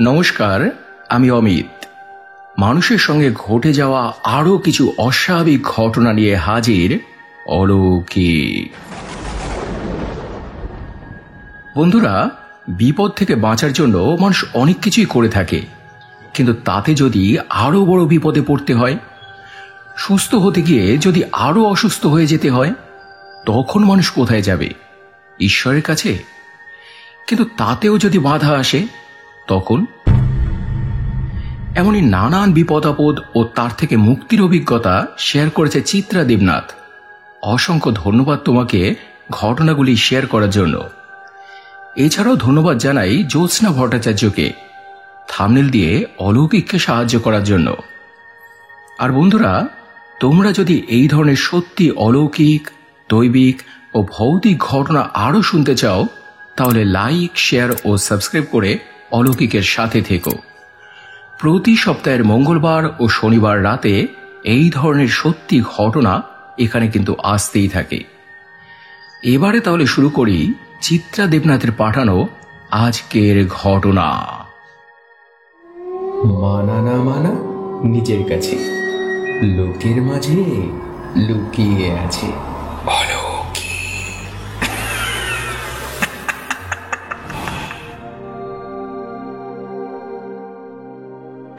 নমস্কার, আমি অমিত। মানুষের সঙ্গে ঘটে যাওয়া আরো কিছু অস্বাভাবিক ঘটনা নিয়ে হাজির অলৌকিক। বন্ধুরা, বিপদ থেকে বাঁচার জন্য মানুষ অনেক কিছুই করে থাকে, কিন্তু তাতে যদি আরো বড় বিপদে পড়তে হয়, সুস্থ হতে গিয়ে যদি আরো অসুস্থ হয়ে যেতে হয়, তখন মানুষ কোথায় যাবে? ঈশ্বরের কাছে? কিন্তু তাতেও যদি বাধা আসে, তখন এমনই নানান বিপদ আপদ ও তার থেকে মুক্তির অভিজ্ঞতা শেয়ার করেছে চিত্রা দেবনাথ। অসংখ্য ধন্যবাদ তোমাকে ঘটনাগুলি শেয়ার করার জন্য। এছাড়াও ধন্যবাদ জানাই জ্যোৎস্না ভট্টাচার্যকে থাম্বনেল দিয়ে অলৌকিককে সাহায্য করার জন্য। আর বন্ধুরা, তোমরা যদি এই ধরনের সত্যি অলৌকিক, দৈবিক ও ভৌতিক ঘটনা আরও শুনতে চাও, তাহলে লাইক, শেয়ার ও সাবস্ক্রাইব করে অলৌকিকের সাথে থেকো। প্রতি সপ্তাহের মঙ্গলবার ও শনিবার রাতে এই ধরনের সত্যি ঘটনা এখানে কিন্তু আসতেই থাকে। এবারে তাহলে শুরু করি চিত্রা দেবনাথের পাঠানো আজকের ঘটনা। মানা না মানা নিজের কাছে, লোকের মাঝে লুকিয়ে আছে অলৌকিক।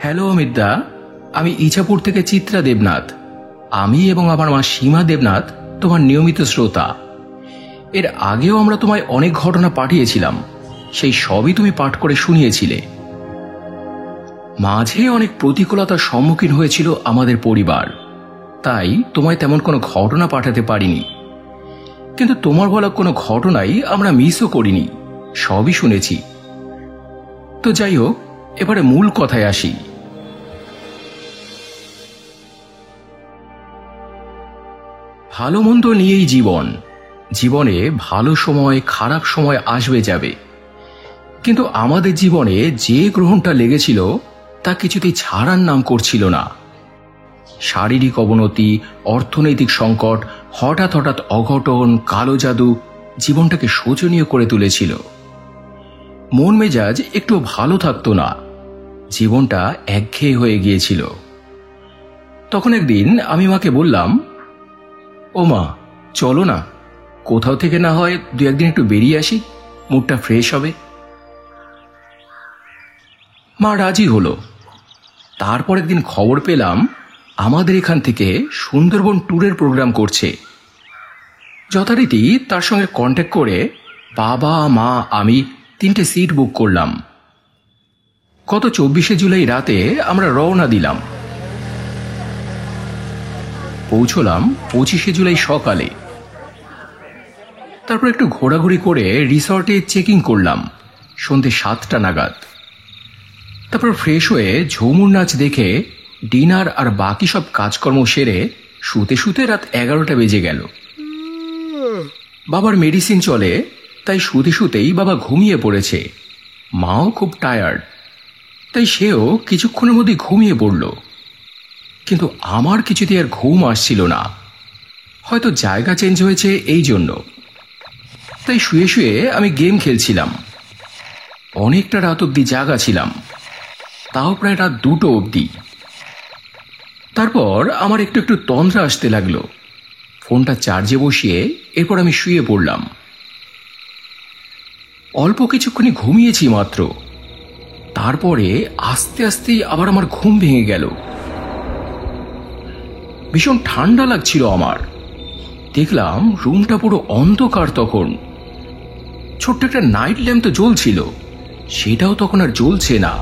হ্যালো অমিতদা, আমি ইছাপুর থেকে চিত্রা দেবনাথ। আমি এবং আমার মা সীমা দেবনাথ তোমার নিয়মিত শ্রোতা। এর আগেও আমরা তোমায় অনেক ঘটনা পাঠিয়েছিলাম, সেই সবই তুমি পাঠ করে শুনিয়েছিলে। মাঝে অনেক প্রতিকূলতার সম্মুখীন হয়েছিল আমাদের পরিবার, তাই তোমায় তেমন কোনো ঘটনা পাঠাতে পারিনি। কিন্তু তোমার বলা কোনো ঘটনাই আমরা মিসও করিনি, সবই শুনেছি। তো যাই হোক, এবারে মূল কথায় আসি। ভালো মন্দ নিয়েই জীবন। জীবনে ভালো সময়, খারাপ সময় আসবে যাবে, কিন্তু আমাদের জীবনে যে গ্রহণটা লেগেছিল তা কিছুতেই ছাড়ার নাম করছিল না। শারীরিক অবনতি, অর্থনৈতিক সংকট, হঠাৎ হঠাৎ অঘটন, কালো জাদু জীবনটাকে শোচনীয় করে তুলেছিল। মন মেজাজ একটু ভালো থাকতো না, জীবনটা একঘেয়ে হয়ে গিয়েছিল। তখন একদিন আমি মাকে বললাম, ও মা, চলো না, কোথাও থেকে না হয় দু একদিন একটু বেরিয়ে আসি, মুডটা ফ্রেশ হবে। মা রাজি হলো। তারপর একদিন খবর পেলাম আমাদের এখান থেকে সুন্দরবন ট্যুরের প্রোগ্রাম করছে। যথারীতি তার সঙ্গে কন্ট্যাক্ট করে বাবা, মা, আমি 3টে সিট বুক করলাম। গত 24শে জুলাই রাতে আমরা রওনা দিলাম। পৌঁছলাম 25শে জুলাই সকালে। তারপর একটু ঘোরাঘুরি করে রিসর্টে চেকিং করলাম সন্ধ্যে 7টা নাগাদ। তারপর ফ্রেশ হয়ে ঝুমুর নাচ দেখে ডিনার আর বাকি সব কাজকর্ম সেরে শুতে শুতে রাত 11টা বেজে গেল। বাবার মেডিসিন চলে, তাই শুতে শুতেই বাবা ঘুমিয়ে পড়েছে। মাও খুব টায়ার্ড, তাই সেও কিছুক্ষণের মধ্যে ঘুমিয়ে পড়ল। কিন্তু আমার কিছুতেই আর ঘুম আসছিল না, হয়তো জায়গা চেঞ্জ হয়েছে এই জন্য। তাই শুয়ে শুয়ে আমি গেম খেলছিলাম। অনেকটা রাত অবধি জাগা ছিলাম, তাও প্রায় রাত 2টো অবধি। তারপর আমার একটু একটু তন্দ্রা আসতে লাগলো। ফোনটা চার্জে বসিয়ে এরপর আমি শুয়ে পড়লাম। অল্প কিছুক্ষণই ঘুমিয়েছি মাত্র, তারপরে আস্তে আস্তেই আবার আমার ঘুম ভেঙে গেল। ভীষণ ঠান্ডা লাগছিল আমার। দেখলাম রুমটা পুরো অন্ধকার। তখন ছোট্ট একটা নাইট ল্যাম্প তো জ্বলছিল, সেটাও তখন আর জ্বলছে না।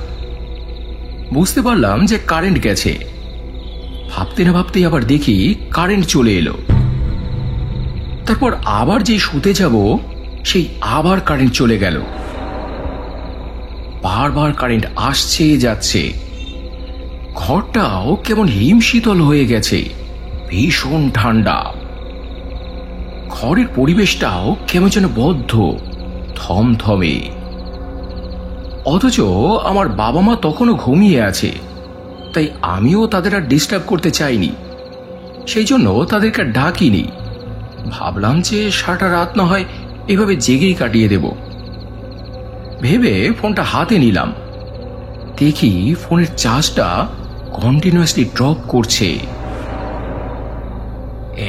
বুঝতে পারলাম যে কারেন্ট গেছে। ভাবতে না ভাবতেই আবার দেখি কারেন্ট চলে এলো। তারপর আবার যে শুতে যাব, সেই আবার কারেন্ট চলে গেল। বারবার কারেন্ট আসছে যাচ্ছে। ঘরটাও কেমন হিমশীতল হয়ে গেছে, ভীষণ ঠান্ডা। ঘরের পরিবেশটাও কেমন যেন বদ্ধ, থমথমে। অথচ আমার বাবা মা তখনও ঘুমিয়ে আছে, তাই আমিও তাদের আর ডিস্টার্ব করতে চাইনি। সেই জন্য তাদেরকে আর ডাকিনি। ভাবলাম যে সারাটা রাত না হয় এভাবে জেগেই কাটিয়ে দেব। ভেবে ফোনটা হাতে নিলাম। দেখি ফোনের চার্জটা কন্টিনিউয়াসলি ড্রপ করছে।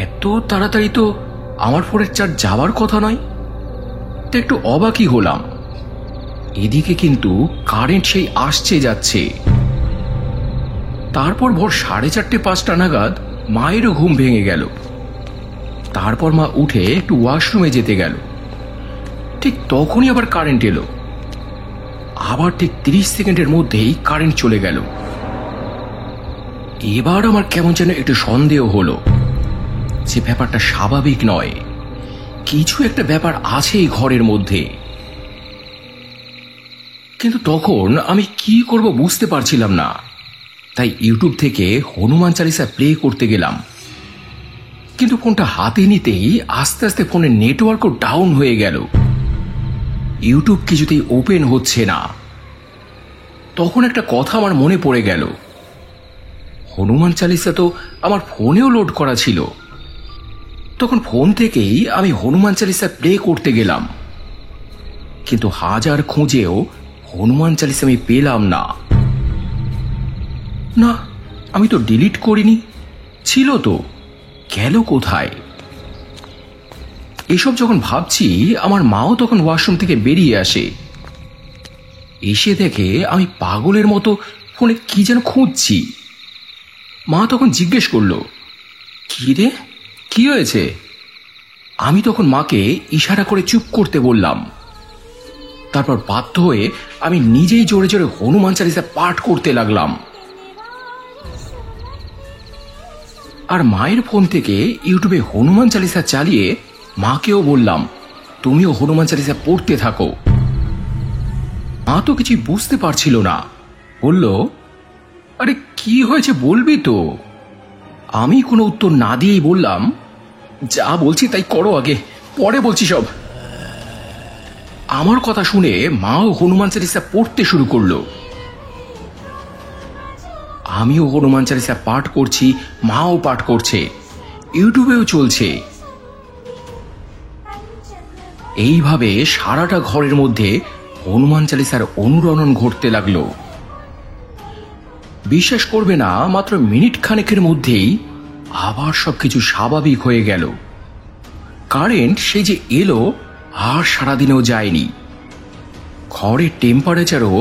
এত তাড়াতাড়ি তো আমার ফোনের চার্জ যাওয়ার কথা নয়। তো একটু অবাকই হলাম। এদিকে কিন্তু কারেন্ট সেই আসছে যাচ্ছে। তারপর ভোর 4:30-5টা নাগাদ মায়েরও ঘুম ভেঙে গেল। তারপর মা উঠে একটু ওয়াশরুমে যেতে গেল। ঠিক তখনই আবার কারেন্ট এলো। আবার ঠিক 30 সেকেন্ডের মধ্যেই কারেন্ট চলে গেল। এবার আমার কেমন যেন একটু সন্দেহ হলো যে ব্যাপারটা স্বাভাবিক নয়, কিছু একটা ব্যাপার আছে এই ঘরের মধ্যে। কিন্তু তখন আমি কি করব বুঝতে পারছিলাম না। তাই ইউটিউব থেকে হনুমান চালিসা প্লে করতে গেলাম। কিন্তু ফোনটা হাতে নিতেই আস্তে আস্তে ফোনের নেটওয়ার্কও ডাউন হয়ে গেল। ইউটিউব কিছুতেই ওপেন হচ্ছে না। তখন একটা কথা আমার মনে পড়ে গেল, হনুমান চালিসা তো আমার ফোনেও লোড করা ছিল। তখন ফোন থেকেই আমি হনুমান চালিসা প্লে করতে গেলাম। কিন্তু হাজার খুঁজেও হনুমান চালিসা আমি পেলাম না। না, আমি তো ডিলিট করিনি, ছিল তো, গেল কোথায়? এসব যখন ভাবছি আমার মাও তখন ওয়াশরুম থেকে বেরিয়ে আসে। এসে দেখে আমি পাগলের মতো ফোনে কি যেন খুঁজছি। মা তখন জিজ্ঞেস করলো, কি রে, কি হয়েছে? আমি তখন মাকে ইশারা করে চুপ করতে বললাম। তারপর বাধ্য হয়ে আমি নিজেই জোরে জোরে হনুমান চালিসা পাঠ করতে লাগলাম। আর মায়ের ফোন থেকে ইউটিউবে হনুমান চালিসা চালিয়ে মাকেও বললাম, তুমিও হনুমান চালিসা পড়তে থাকো। মা তো কিছুই বুঝতে পারছিল না, বলল, আরে কি হয়েছে বলবি তো। আমি কোনো উত্তর না দিয়েই বললাম, যা বলছি তাই করো আগে, পরে বলছি সব। আমার কথা শুনে মাও হনুমান চালিসা পড়তে শুরু করলো। আমিও হনুমান চালিসা পাঠ করছি, মাও পাঠ করছে, ইউটিউবেও চলছে। এইভাবে সারাটা ঘরের মধ্যে হনুমান চালিসার অনুরণন ঘটতে লাগলো। বিশ্বাস করবে না, মাত্র মিনিট খানেকের মধ্যেই আবার সবকিছু স্বাভাবিক হয়ে গেল। কারেন্ট সেই যে এলো আর সারাদিনেও যায়নি। ঘরের টেম্পারেচারও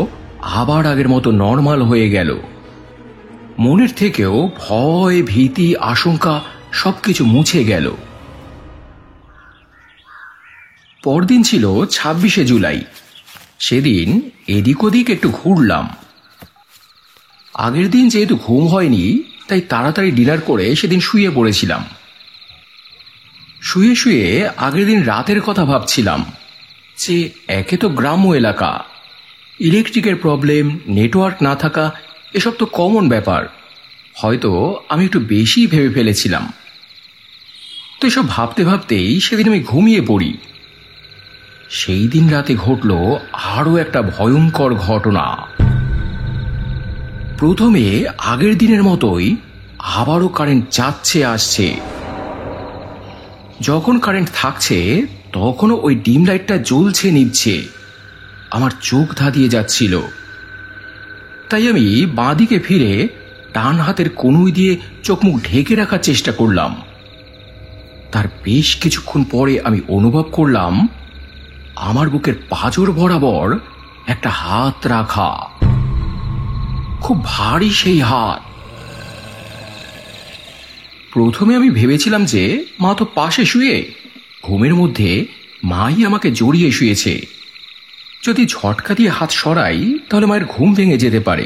আবার আগের মতো নর্মাল হয়ে গেল। মনের থেকেও ভয়, ভীতি, আশঙ্কা সবকিছু মুছে গেল। পরদিন ছিল 26শে জুলাই। সেদিন এদিক ওদিক একটু ঘুরলাম। আগের দিন যেহেতু ঘুম হয়নি, তাই তাড়াতাড়ি ডিনার করে সেদিন শুয়ে পড়েছিলাম। শুয়ে শুয়ে আগের দিন রাতের কথা ভাবছিলাম যে একে তো গ্রাম্য এলাকা, ইলেকট্রিকের প্রবলেম, নেটওয়ার্ক না থাকা এসব তো কমন ব্যাপার। হয়তো আমি একটু বেশি ভেবে ফেলেছিলাম। তো এসব ভাবতে ভাবতেই সেদিন আমি ঘুমিয়ে পড়ি। সেই দিন রাতে ঘটল আরও একটা ভয়ঙ্কর ঘটনা। প্রথমে আগের দিনের মতোই আবারও কারেন্ট যাচ্ছে আসছে। যখন কারেন্ট থাকছে তখনও ওই ডিম লাইটটা জ্বলছে নিভছে। আমার চোখ ধাঁধিয়ে যাচ্ছিল। তাই আমি বাঁদিকে ফিরে ডান হাতের কনুই দিয়ে চোখ মুখ ঢেকে রাখার চেষ্টা করলাম। তার বেশ কিছুক্ষণ পরে আমি অনুভব করলাম আমার বুকের পাঁজর বরাবর একটা হাত রাখা, খুব ভারী সেই হাত। প্রথমে আমি ভেবেছিলাম যে মা তো পাশে শুয়ে, ঘুমের মধ্যে মাই আমাকে জড়িয়ে শুয়েছে। যদি ঝটকা দিয়ে হাত সরাই তাহলে মায়ের ঘুম ভেঙে যেতে পারে,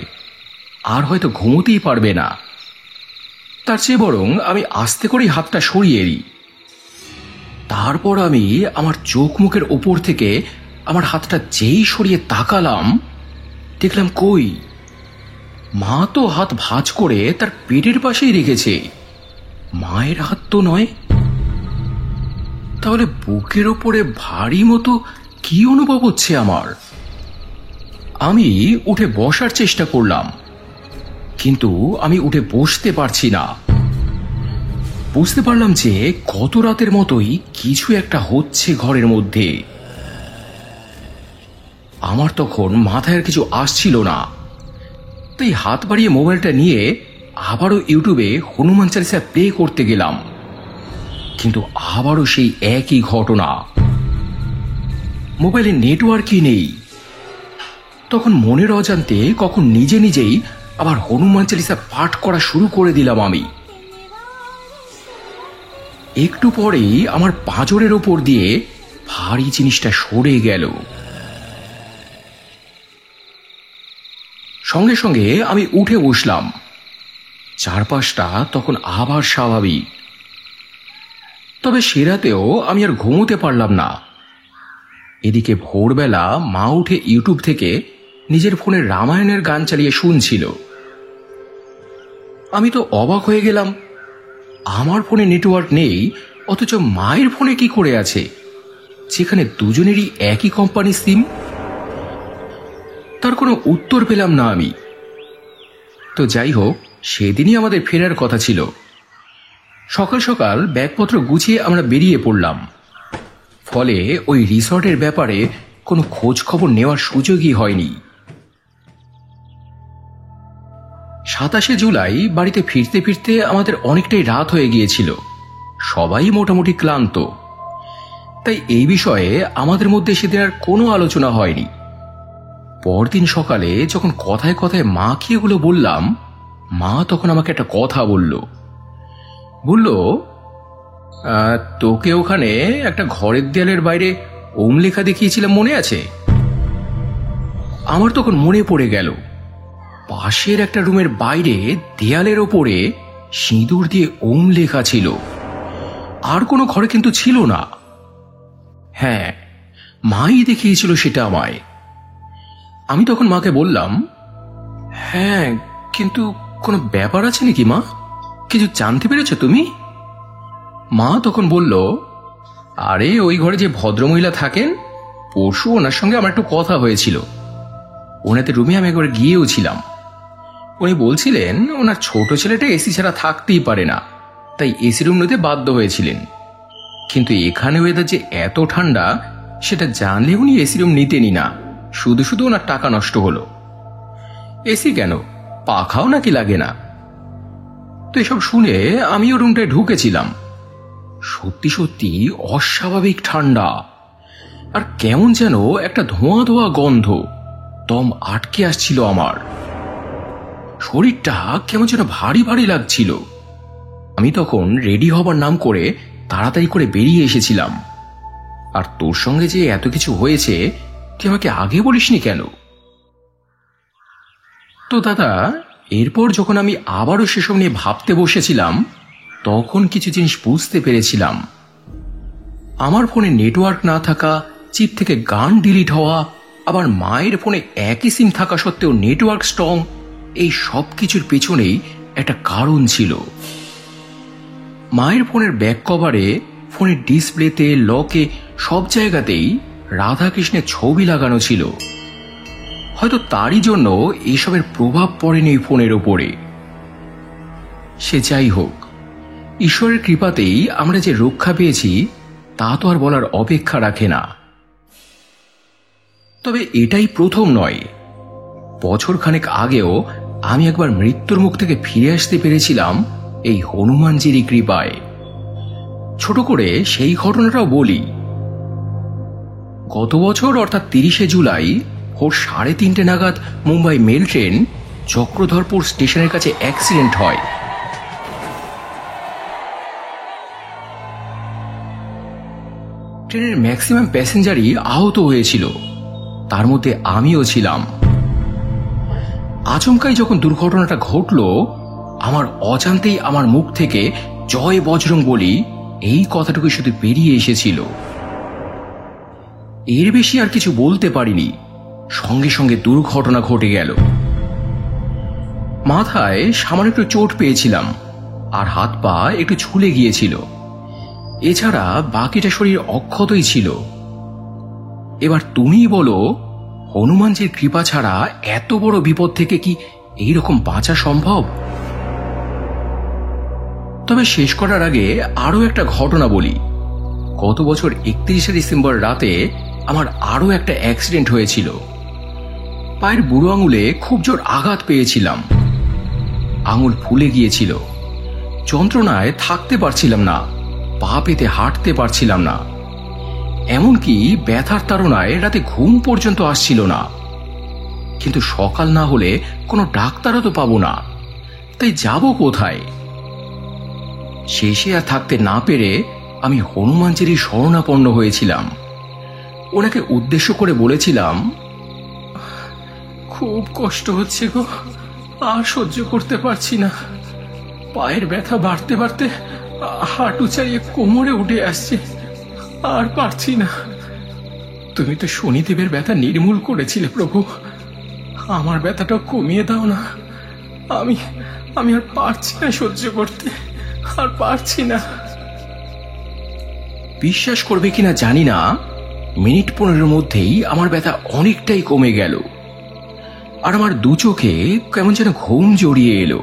আর হয়তো ঘুমোতেই পারবে না। তার চেয়ে বরং আমি আস্তে করেই হাতটা সরিয়ে দিই। তারপর আমি আমার চোখ মুখের ওপর থেকে আমার হাতটা যেই সরিয়ে তাকালাম, দেখলাম কই, মা তো হাত ভাঁজ করে তার পেটের পাশেই রেখেছে। মায়ের হাত তো নয়। তাহলে বুকের ওপরে ভারী মতো কি অনুভব হচ্ছে আমার? আমি উঠে বসার চেষ্টা করলাম, কিন্তু আমি উঠে বসতে পারছি না। বুঝতে পারলাম যে গত রাতের মতোই কিছু একটা হচ্ছে ঘরের মধ্যে। আমার তখন মাথায় আর কিছু আসছিল না, তাই হাত বাড়িয়ে মোবাইলটা নিয়ে আবারও ইউটিউবে হনুমান চালিসা প্লে করতে গেলাম, কিন্তু আবারও সেই একই ঘটনা। মোবাইলে নেটওয়ার্কই নেই। তখন মনের অজান্তে কখন নিজে নিজেই আবার হনুমান চালিসা পাঠ করা শুরু করে দিলাম আমি। একটু পরেই আমার পাঁজরের ওপর দিয়ে ভারী জিনিসটা সরে গেল। সঙ্গে সঙ্গে আমি উঠে বসলাম। চারপাশটা তখন আবার স্বাভাবিক। তবে সে রাতেও আমি আর ঘুমোতে পারলাম না। এদিকে ভোরবেলা মা উঠে ইউটিউব থেকে নিজের ফোনে রামায়ণের গান চালিয়ে শুনছিল। আমি তো অবাক হয়ে গেলাম, আমার ফোনে নেটওয়ার্ক নেই, অথচ মায়ের ফোনে কি করে আছে, যেখানে দুজনেরই একই কোম্পানির সিম। তার কোনো উত্তর পেলাম না আমি। তো যাই হোক, সেদিনই আমাদের ফেরার কথা ছিল। সকাল সকাল ব্যাগপত্র গুছিয়ে আমরা বেরিয়ে পড়লাম। ফলে ওই রিসর্টের ব্যাপারে কোনো খোঁজ খবর নেওয়ার সুযোগই হয়নি। 27শে জুলাই বাড়িতে ফিরতে ফিরতে আমাদের অনেকটাই রাত হয়ে গিয়েছিল। সবাই মোটামুটি ক্লান্ত। তাই এই বিষয়ে আমাদের মধ্যে সেদিন আর কোনো আলোচনা হয়নি। পরদিন সকালে যখন কথায় কথায় মাকে এগুলো বললাম, মা তখন আমাকে একটা কথা বলল। তোকে ওখানে একটা ঘরের দেয়ালের বাইরে ওম লেখা দেখিয়েছিলাম, মনে আছে? আমার তখন মনে পড়ে গেল, পাশের একটা রুমের বাইরে দেয়ালের ওপরে সিঁদুর দিয়ে ওম লেখা ছিল। আর কোনো ঘরে কিন্তু ছিল না। হ্যাঁ, মাই দেখিয়েছিল সেটা আমায়। আমি তখন মাকে বললাম, হ্যাঁ, কিন্তু কোনো ব্যাপার আছে নাকি মা? কিছু জানতে পেরেছ তুমি? মা তখন বলল, আরে ওই ঘরে যে ভদ্রমহিলা থাকেন, পরশু ওনার সঙ্গে আমার একটু কথা হয়েছিল। ওনাদের রুমে আমি একবার গিয়েও ছিলাম। উনি বলছিলেন ওনার ছোট ছেলেটা এসি ছাড়া থাকতেই পারে না, তাই এসি রুম নিতে বাধ্য হয়েছিলেন। কিন্তু এখানে ওয়েদার যে এত ঠান্ডা, সেটা জানলে উনি এসি রুম নিতেনই না। শুধু শুধু ওনার টাকা নষ্ট হলো। এসি কেন, পাখাও নাকি লাগে না। তো এসব শুনে আমিও রুমটায় ঢুকেছিলাম। সত্যি সত্যি অস্বাভাবিক ঠান্ডা, আর কেমন যেন একটা ধোঁয়া ধোঁয়া গন্ধ দম আটকে আসছিল। আমার শরীরটা কেমন যেন ভারী ভারী লাগছিল। আমি তখন রেডি হবার নাম করে তাড়াতাড়ি করে বেরিয়ে এসেছিলাম। আর তোর সঙ্গে যে এত কিছু হয়েছে, তুই আমাকে আগে বলিসনি কেন? তো দাদা, এরপর যখন আমি আবারও সেসব নিয়ে ভাবতে বসেছিলাম, তখন কিছু জিনিস বুঝতে পেরেছিলাম। আমার ফোনে নেটওয়ার্ক না থাকা, চিপ থেকে গান ডিলিট হওয়া, আবার মায়ের ফোনে একই সিম থাকা সত্ত্বেও নেটওয়ার্ক স্ট্রং, এই সব কিছুর পেছনেই একটা কারণ ছিল। মায়ের ফোনের ব্যাক কভারে, ফোনের ডিসপ্লেতে, লকে, সব জায়গাতেই রাধাকৃষ্ণের ছবি লাগানো ছিল। হয়তো তারই জন্য এসবের প্রভাব পড়েনি ফোনের ওপরে। সে যাই হোক, ঈশ্বরের কৃপাতেই আমরা যে রক্ষা পেয়েছি, তা তো আর বলার অপেক্ষা রাখে না। তবে এটাই প্রথম নয়। বছরখানেক আগেও আমি একবার মৃত্যুর মুখ থেকে ফিরে আসতে পেরেছিলাম এই হনুমানজিরই কৃপায়। ছোট করে সেই ঘটনাটাও বলি। গত বছর অর্থাৎ 30শে জুলাই ভোর 3:30 নাগাদ মুম্বাই মেল ট্রেন চক্রধরপুর স্টেশনের কাছে অ্যাক্সিডেন্ট হয়। ট্রেনের ম্যাক্সিমাম প্যাসেঞ্জারই আহত হয়েছিল, তার মধ্যে আমিও ছিলাম। আচমকাই যখন দুর্ঘটনাটা ঘটল, আমার অজান্তেই আমার মুখ থেকে জয় বজরং বলি এই কথাটুকু শুধু বেরিয়ে এসেছিল। এর বেশি আর কিছু বলতে পারিনি। সঙ্গে সঙ্গে দুর্ঘটনা ঘটে গেল। মাথায় সামান্য একটু চোট পেয়েছিলাম, আর হাত পা একটু ঝুলে গিয়েছিল। এছাড়া বাকিটা শরীর অক্ষতই ছিল। এবার তুমিই বলো, হনুমানজির কৃপা ছাড়া এত বড় বিপদ থেকে কি এইরকম বাঁচা সম্ভব? তবে শেষ করার আগে আরো একটা ঘটনা বলি। গত বছর 31শে ডিসেম্বর রাতে আমার আরো একটা অ্যাক্সিডেন্ট হয়েছিল। পায়ের বুড়ো আঙুলে খুব জোর আঘাত পেয়েছিলাম। আঙুল ফুলে গিয়েছিল। যন্ত্রণায় থাকতে পারছিলাম না, পা পেতে হাঁটতে পারছিলাম না। এমনকি ব্যথার তাড়নায় রাতে ঘুম পর্যন্ত আসছিল না। কিন্তু সকাল না হলে কোনো ডাক্তারও তো পাবো না, তাই যাব কোথায়? শেষে আর থাকতে না পেরে আমি হনুমানজিরই শরণাপন্ন হয়েছিলাম। ওনাকে উদ্দেশ্য করে বলেছিলাম, খুব কষ্ট হচ্ছে গো, আর সহ্য করতে পারছি না। পায়ের ব্যথা বাড়তে বাড়তে হাঁটু চাইয়ে কোমরে উঠে আসছে, আর পারছি না। তুমি তো শনিদেবের ব্যথা নির্মূল করেছিলে প্রভু, আমার ব্যথাটা কমিয়ে দাও না। আমি আমি আর পারছি না সহ্য করতে, আর পারছি না। বিশ্বাস করবে কিনা জানি না, মিনিট 15 মধ্যেই আমার ব্যথা অনেকটাই কমে গেল, আর আমার দু চোখে কেমন যেন ঘুম জড়িয়ে এলো।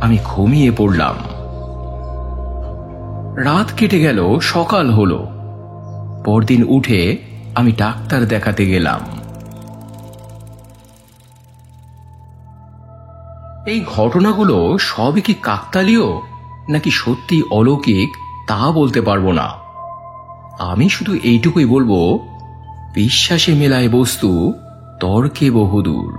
আমি ঘুমিয়ে পড়লাম। রাত কেটে গেল, সকাল হলো। পরদিন উঠে আমি ডাক্তার দেখাতে গেলাম। এই ঘটনাগুলো সবই কি কাকতালীয় নাকি সত্যি অলৌকিক তা বলতে পারবো না। আমি শুধু এইটুকুই বলবো, বিশ্বাসে মেলায় বস্তু, তর্কে বহুদূর।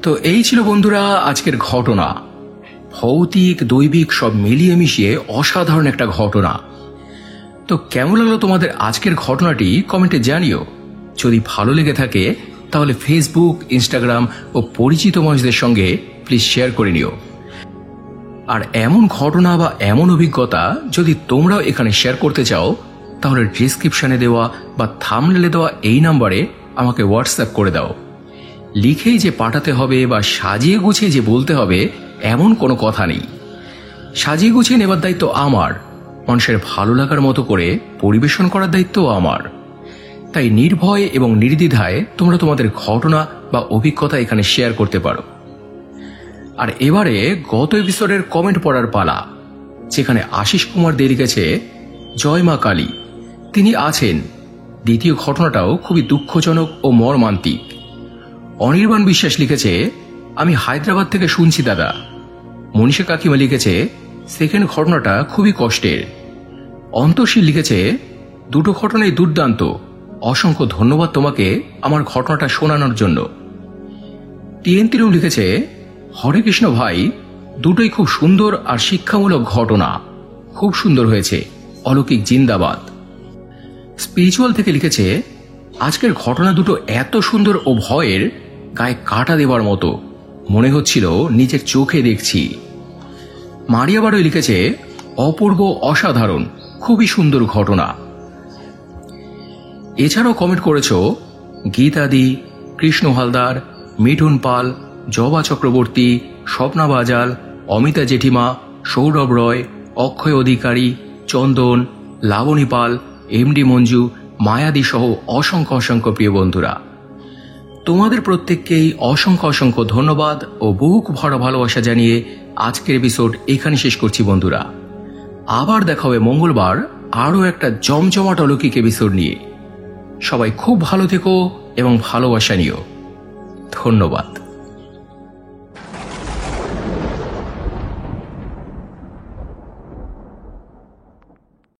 তো এই ছিল বন্ধুরা আজকের ঘটনা। ভৌতিক দৈবিক সব মিলিয়ে মিশিয়ে অসাধারণ একটা ঘটনা। তো কেমন লাগলো তোমাদের আজকের ঘটনাটি কমেন্টে জানিও। যদি ভালো লেগে থাকে তাহলে ফেসবুক, ইনস্টাগ্রাম ও পরিচিত মানুষদের সঙ্গে প্লিজ শেয়ার করে নিও। আর এমন ঘটনা বা এমন অভিজ্ঞতা যদি তোমরাও এখানে শেয়ার করতে চাও, তাহলে ডেসক্রিপশনে দেওয়া বা থাম্বনেলে দেওয়া এই নাম্বারে আমাকে হোয়াটসঅ্যাপ করে দাও। লিখেই যে পাঠাতে হবে বা সাজিয়ে গুছিয়ে যে বলতে হবে এমন কোনো কথা নেই। সাজিয়ে গুছিয়ে নেবার দায়িত্ব আমার, মানুষের ভালো লাগার মতো করে পরিবেশন করার দায়িত্বও আমার। তাই নির্ভয় এবং নির্দ্বিধায় তোমরা তোমাদের ঘটনা বা অভিজ্ঞতা এখানে শেয়ার করতে পারো। আর এবারে গত এপিসোডের কমেন্ট পড়ার পালা, যেখানে আশিস কুমার দে লিখেছে, জয় মা কালী, তিনি আছেন। দ্বিতীয় ঘটনাটাও খুবই দুঃখজনক ও মর্মান্তিক। অনির্বাণ বিশ্বাস লিখেছে, আমি হায়দ্রাবাদ থেকে শুনছি দাদা। মনীষা কাকিমা লিখেছে, সেকেন্ড ঘটনাটা খুবই কষ্টের। অন্তশীল লিখেছে, দুটো ঘটনাই দুর্দান্ত, অসংখ্য ধন্যবাদ তোমাকে আমার ঘটনাটা শোনানোর জন্য। টিএনতিরও লিখেছে, হরে কৃষ্ণ ভাই, দুটোই খুব সুন্দর আর শিক্ষামূলক ঘটনা, খুব সুন্দর হয়েছে, অলৌকিক জিন্দাবাদ। স্পিরিচুয়াল থেকে লিখেছে, আজকের ঘটনা দুটো এত সুন্দর ও ভয়ের, গায়ে কাটা দেবার মতো, মনে হচ্ছিল নিজের চোখে দেখছি। মারিয়া বাড়ই লিখেছে, অপূর্ব, অসাধারণ, খুবই সুন্দর ঘটনা। এছাড়াও কমেন্ট করেছ গীতাদি, কৃষ্ণ হালদার, মিঠুন পাল, জবা চক্রবর্তী, স্বপ্না বাজাল, অমিতা জেঠিমা, সৌরভ রয়, অক্ষয় অধিকারী, চন্দন, লাবণী পাল, এমডি মঞ্জু, মায়াদি সহ অসংখ্য অসংখ্য প্রিয় বন্ধুরা, তোমাদের প্রত্যেককেই অসংখ্য অসংখ্য ধন্যবাদ ও বুক ভরা ভালোবাসা জানিয়ে আজকের এপিসোড এখানে শেষ করছি বন্ধুরা। আবার দেখা হবে মঙ্গলবার আরও একটা জমজমাট অলৌকিক এপিসোড নিয়ে। সবাই খুব ভালো থেকো এবং ভালোবাসা নিও। ধন্যবাদ।